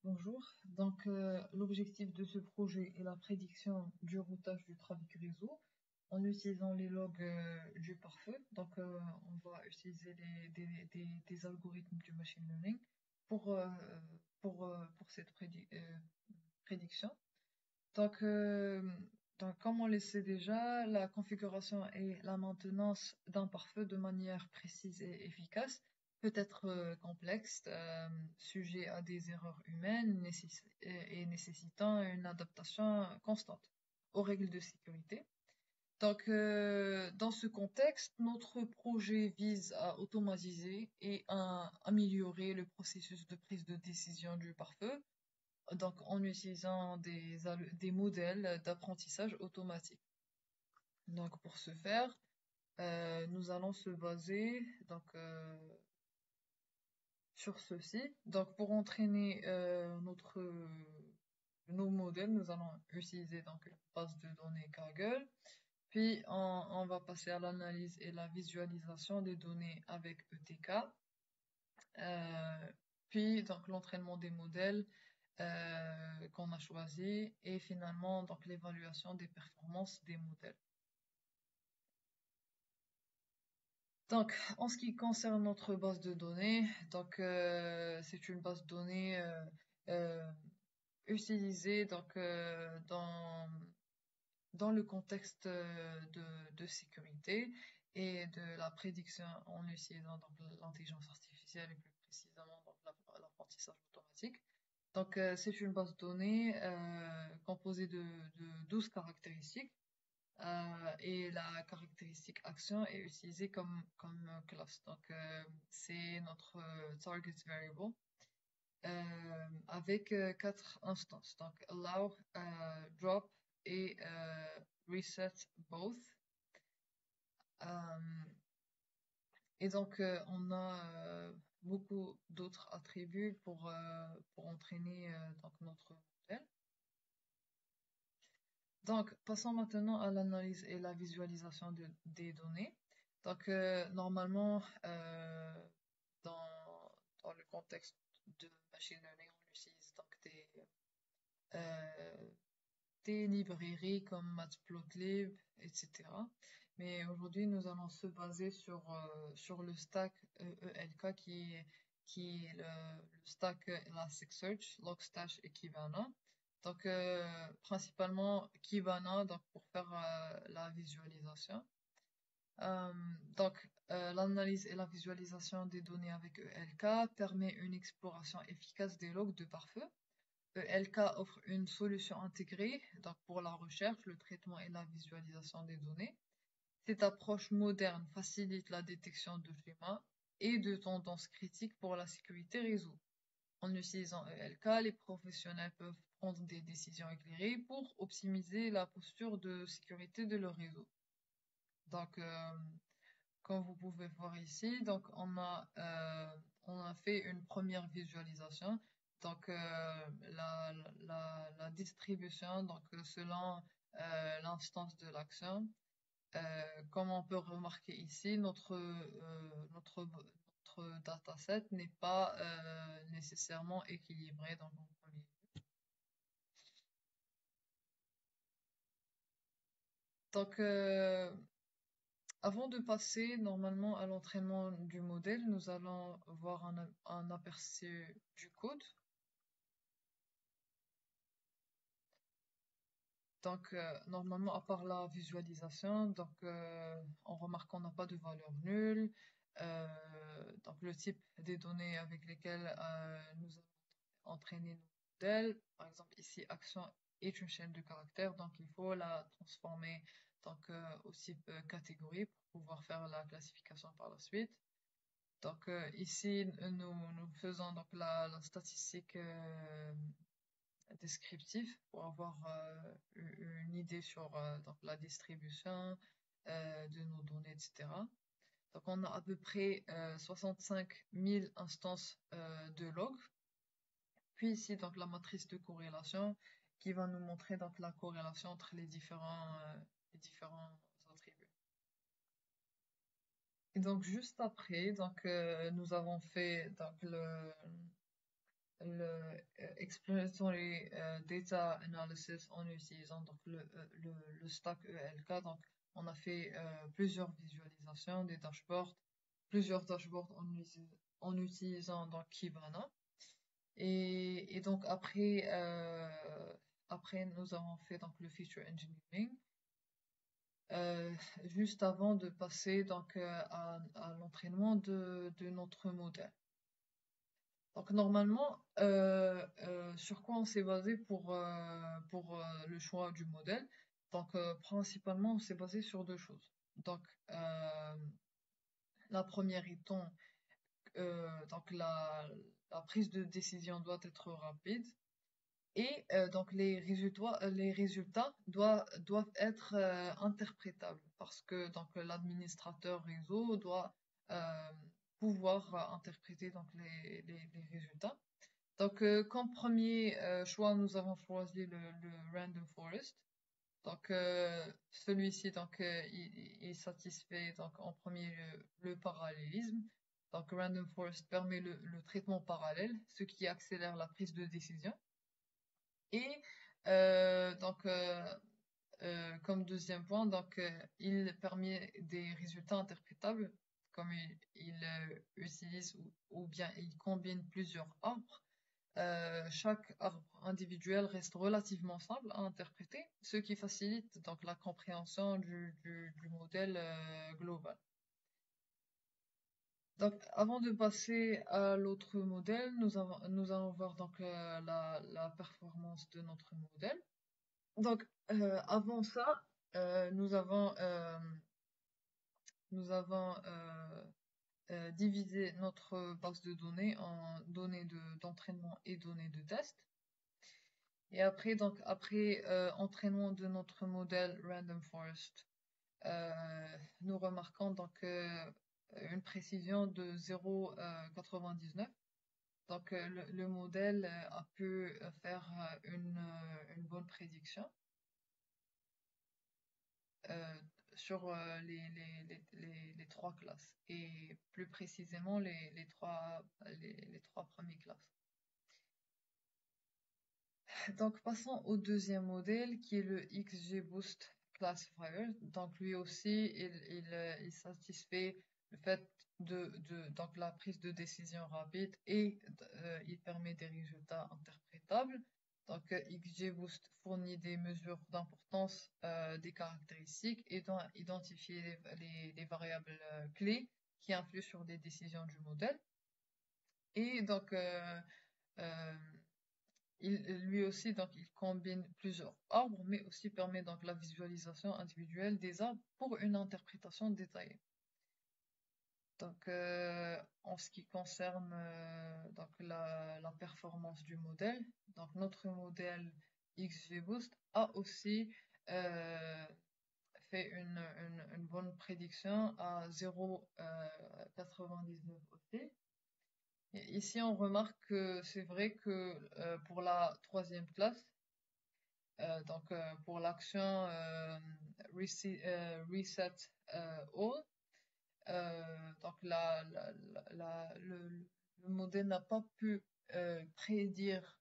Bonjour. L'objectif de ce projet est la prédiction du routage du trafic réseau en utilisant les logs du pare-feu. On va utiliser des algorithmes du machine learning pour, euh, pour cette prédiction. Donc, euh, Comme on le sait déjà, la configuration et la maintenance d'un pare-feu de manière précise et efficace peut être complexe, sujet à des erreurs humaines et nécessitant une adaptation constante aux règles de sécurité. Dans ce contexte, notre projet vise à automatiser et à améliorer le processus de prise de décision du pare-feu en utilisant des modèles d'apprentissage automatique. Pour ce faire, nous allons se baser sur ceci. Pour entraîner nos modèles, nous allons utiliser une base de données Kaggle. Puis on va passer à l'analyse et la visualisation des données avec ETK. Euh, Puis l'entraînement des modèles qu'on a choisi et finalement l'évaluation des performances des modèles. En ce qui concerne notre base de données, c'est une base de données euh, utilisée dans le contexte de sécurité et de la prédiction en utilisant l'intelligence artificielle et plus précisément l'apprentissage automatique. C'est une base de données composée de 12 caractéristiques et la caractéristique action est utilisée comme classe. C'est notre target variable avec quatre instances. Allow, drop et reset both. Euh, on a beaucoup d'autres attributs pour entraîner notre modèle. Passons maintenant à l'analyse et la visualisation des données. Normalement, dans le contexte de machine learning, on utilise euh, des librairies comme Matplotlib, etc. Mais aujourd'hui, nous allons se baser sur le stack ELK qui est le stack Elasticsearch, Logstash et Kibana. Principalement Kibana pour faire la visualisation. Euh, L'analyse et la visualisation des données avec ELK permet une exploration efficace des logs de pare-feu. ELK offre une solution intégrée pour la recherche, le traitement et la visualisation des données. Cette approche moderne facilite la détection de schémas et de tendances critiques pour la sécurité réseau. En utilisant ELK, les professionnels peuvent prendre des décisions éclairées pour optimiser la posture de sécurité de leur réseau. Donc, euh, Comme vous pouvez voir ici, on a fait une première visualisation. La distribution, selon l'instance de l'action. Comme on peut remarquer ici, notre dataset n'est pas nécessairement équilibré dans le premier. Donc, euh, Avant de passer normalement à l'entraînement du modèle, nous allons voir un aperçu du code. Normalement, à part la visualisation, on remarque qu'on n'a pas de valeur nulle. Le type des données avec lesquelles nous allons entraîner nos modèles, par exemple ici, action est une chaîne de caractères, donc il faut la transformer au type catégorie pour pouvoir faire la classification par la suite. Ici, nous faisons la statistique descriptive pour avoir une idée sur la distribution de nos données, etc. On a à peu près 65 000 instances de log. Puis ici, la matrice de corrélation qui va nous montrer la corrélation entre les différents attributs. Et juste après, nous avons fait le Explanatory Data Analysis en utilisant donc le stack ELK. Donc, on a fait plusieurs visualisations des dashboards, plusieurs dashboards en utilisant donc Kibana. Et donc après nous avons fait donc le feature engineering. Juste avant de passer donc à l'entraînement de notre modèle. Donc normalement, sur quoi on s'est basé pour le choix du modèle? Donc principalement, on s'est basé sur deux choses. Donc la première étant donc la prise de décision doit être rapide et donc les résultats doivent être interprétables parce que donc l'administrateur réseau doit euh, pouvoir interpréter donc les résultats. Donc, comme premier choix, nous avons choisi le Random Forest. Donc, celui-ci, donc, il satisfait donc en premier lieu le parallélisme. Donc, Random Forest permet le traitement parallèle, ce qui accélère la prise de décision. Et donc, comme deuxième point, donc, il permet des résultats interprétables, comme il utilise ou bien il combine plusieurs arbres. Chaque arbre individuel reste relativement simple à interpréter, ce qui facilite donc la compréhension du modèle global. Donc, avant de passer à l'autre modèle, nous allons voir donc la performance de notre modèle. Donc, avant ça, nous avons divisé notre base de données en données d'entraînement et données de test. Et après, donc, après entraînement de notre modèle Random Forest, nous remarquons donc une précision de 0,99. Donc, le modèle a pu faire une bonne prédiction sur les trois classes, et plus précisément les trois premières classes. Donc, passons au deuxième modèle qui est le XGBoost Classifier. Donc, lui aussi, il satisfait le fait donc la prise de décision rapide et il permet des résultats interprétables. Donc, XGBoost fournit des mesures d'importance des caractéristiques et doit identifier les variables clés qui influent sur les décisions du modèle. Et donc, lui aussi, donc, il combine plusieurs arbres, mais aussi permet donc la visualisation individuelle des arbres pour une interprétation détaillée. Donc, en ce qui concerne donc la performance du modèle, donc notre modèle XGBoost a aussi fait une bonne prédiction à 0,99 aussi. Et ici, on remarque que c'est vrai que pour la troisième classe, donc pour l'action Reset All, donc le modèle n'a pas pu prédire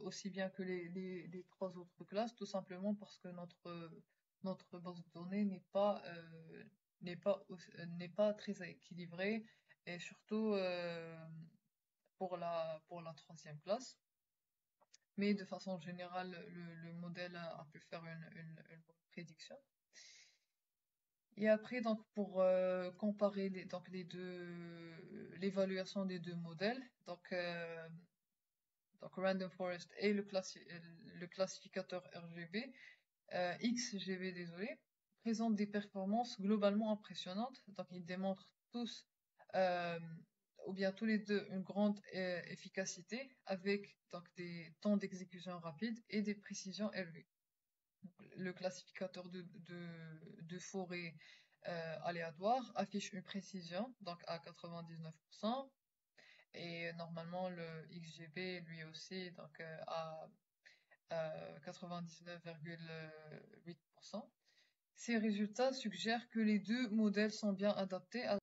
aussi bien que les trois autres classes, tout simplement parce que notre base de données n'est pas très équilibrée, et surtout pour la troisième classe. Mais de façon générale, le modèle a pu faire une bonne prédiction. Et après, donc, pour comparer l'évaluation des deux modèles, donc Random Forest et le classificateur RGB, XGB, désolé, présentent des performances globalement impressionnantes. Donc, ils démontrent tous, ou bien tous les deux, une grande efficacité avec donc des temps d'exécution rapides et des précisions élevées. Donc, le classificateur de forêt aléatoire affiche une précision donc à 99%, et normalement le XGB lui aussi donc à 99,8%. Ces résultats suggèrent que les deux modèles sont bien adaptés à...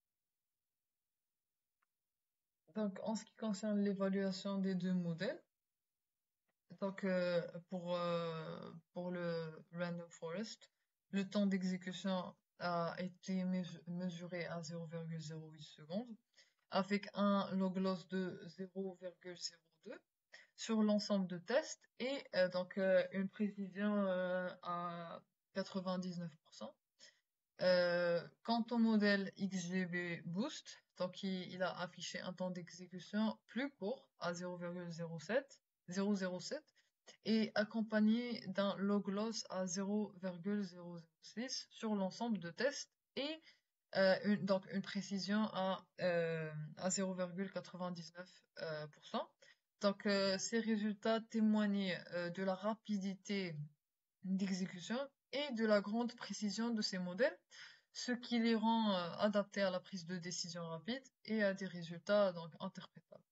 Donc, en ce qui concerne l'évaluation des deux modèles, Donc, pour le Random Forest, le temps d'exécution a été mesuré à 0,08 secondes, avec un log loss de 0,02 sur l'ensemble de tests et une précision à 99%. Quant au modèle XGB Boost, donc il a affiché un temps d'exécution plus court à 0,07 et accompagné d'un log loss à 0,006 sur l'ensemble de tests et donc une précision à 0,99%. Donc ces résultats témoignent de la rapidité d'exécution et de la grande précision de ces modèles, ce qui les rend adaptés à la prise de décision rapide et à des résultats donc interprétables.